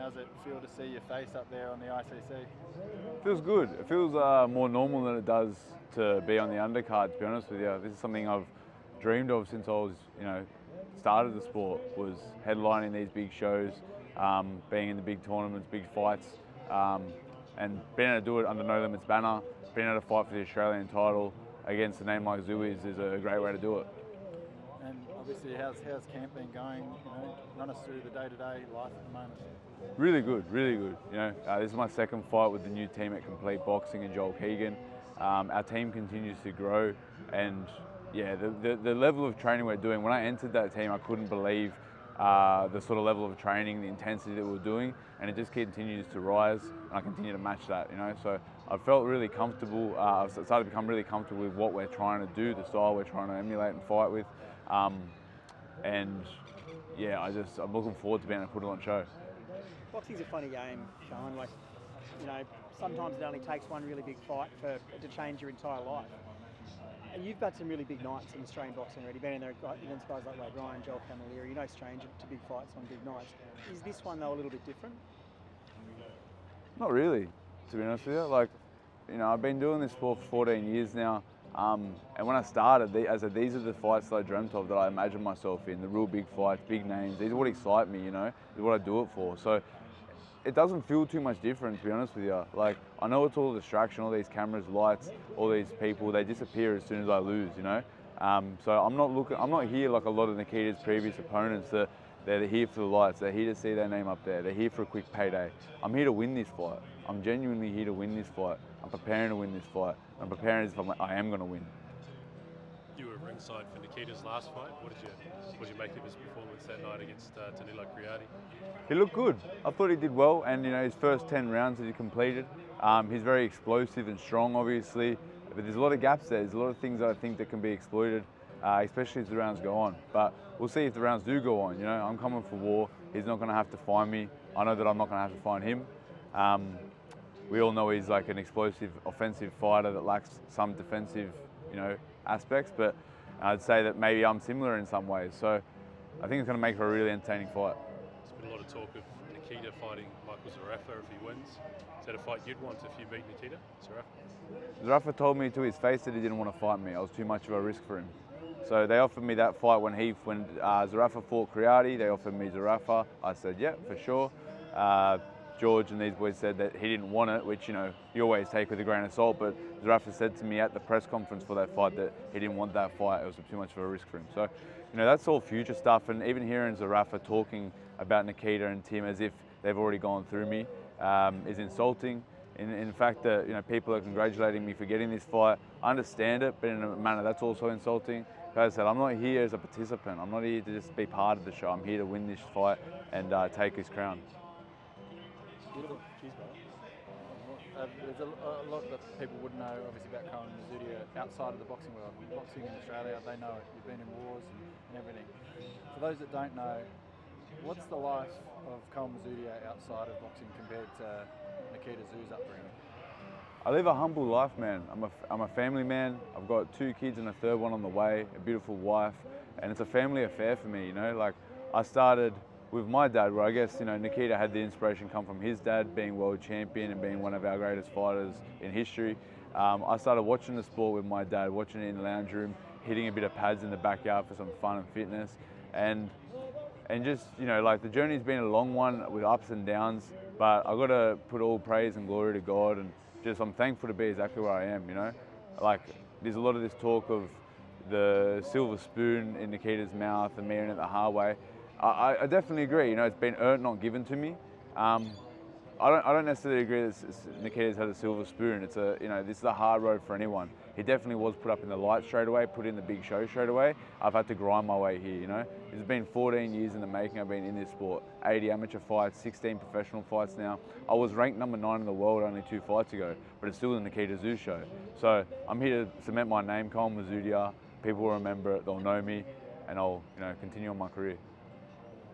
How's it feel to see your face up there on the ICC? Feels good. It feels more normal than it does to be on the undercard, to be honest with you. This is something I've dreamed of since I was, started the sport, was headlining these big shows, being in the big tournaments, big fights, and being able to do it under No Limits banner, being able to fight for the Australian title against a name like Tszyu is a great way to do it. And obviously, how's camp been going? Run us through the day-to-day life at the moment. Really good, really good. This is my second fight with the new team at Complete Boxing and Joel Keegan. Our team continues to grow, and yeah, the level of training we're doing. When I entered that team, I couldn't believe the sort of level of training, the intensity that we're doing, and it just continues to rise, and I continue to match that. So I felt really comfortable. I've started to become really comfortable with what we're trying to do, the style we're trying to emulate and fight with, and yeah, I'm looking forward to being able to put it on show. Boxing's a funny game, Sean. Sometimes it only takes one really big fight to change your entire life. And you've had some really big nights in Australian boxing already, been in there against guys like Wade Ryan, Joel Camilleri. You're no stranger to big fights on big nights. Is this one, though, a little bit different? Not really, to be honest with you. I've been doing this sport for 14 years now. And when I started, these are the fights that I dreamt of, that I imagined myself in, the real big fights, big names. These are what excite me, This is what I do it for. So it doesn't feel too much different, to be honest with you. I know it's all a distraction, all these cameras, lights, all these people, they disappear as soon as I lose, So I'm not here like a lot of Nikita's previous opponents that they're here for the lights, they're here to see their name up there, they're here for a quick payday. I'm here to win this fight. I'm genuinely here to win this fight. I'm preparing to win this fight. I'm preparing as if I am going to win. You were ringside for Nikita's last fight. What did you make of his performance that night against Danilo Criati? He looked good. I thought he did well, and his first 10 rounds that he completed, he's very explosive and strong, obviously. But there's a lot of gaps there. There's a lot of things that I think that can be exploited, especially as the rounds go on. But we'll see if the rounds do go on. I'm coming for war. He's not going to have to find me. I know that I'm not going to have to find him. We all know he's like an explosive, offensive fighter that lacks some defensive, aspects. But I'd say that maybe I'm similar in some ways. So I think it's going to make for a really entertaining fight. There's been a lot of talk of Nikita fighting Michael Zerafa if he wins. Is that a fight you'd want if you beat Nikita, Zerafa? Zerafa told me to his face that he didn't want to fight me. I was too much of a risk for him. So they offered me that fight when Zerafa fought Criati. They offered me Zerafa. I said, yeah, for sure. George and these boys said that he didn't want it, which, you always take with a grain of salt, but Zerafa said to me at the press conference for that fight that he didn't want that fight. It was too much of a risk for him. So, that's all future stuff, and even hearing Zerafa talking about Nikita and Tim as if they've already gone through me is insulting. In fact, people are congratulating me for getting this fight. I understand it, but in a manner that's also insulting. As I said, I'm not here as a participant. I'm not here to just be part of the show. I'm here to win this fight and take his crown. Beautiful. Cheers, brother. There's a lot that people wouldn't know, obviously, about Kayo and Mazoudier outside of the boxing world. Boxing in Australia, they know it. You've been in wars and everything. For those that don't know, what's the life of Kayo and Mazoudier outside of boxing compared to Nikita Tszyu's upbringing? I live a humble life, man. I'm a family man. I've got 2 kids and a third one on the way, a beautiful wife, and it's a family affair for me, I started with my dad, where I guess, Nikita had the inspiration come from his dad being world champion and being one of our greatest fighters in history. I started watching the sport with my dad, watching it in the lounge room, hitting a bit of pads in the backyard for some fun and fitness. And just, the journey's been a long one with ups and downs, but I've got to put all praise and glory to God, and just I'm thankful to be exactly where I am, There's a lot of this talk of the silver spoon in Nikita's mouth and me earning it the hard way. I definitely agree. It's been earned, not given to me. I don't necessarily agree that Nikita's had a silver spoon. It's this is a hard road for anyone. He definitely was put up in the light straight away, put in the big show straight away. I've had to grind my way here. It's been 14 years in the making. I've been in this sport. 80 amateur fights, 16 professional fights now. I was ranked number 9 in the world only 2 fights ago, but it's still the Nikita Tszyu show. So I'm here to cement my name, Kayo Mazoudier. People will remember it. They'll know me, and I'll continue on my career.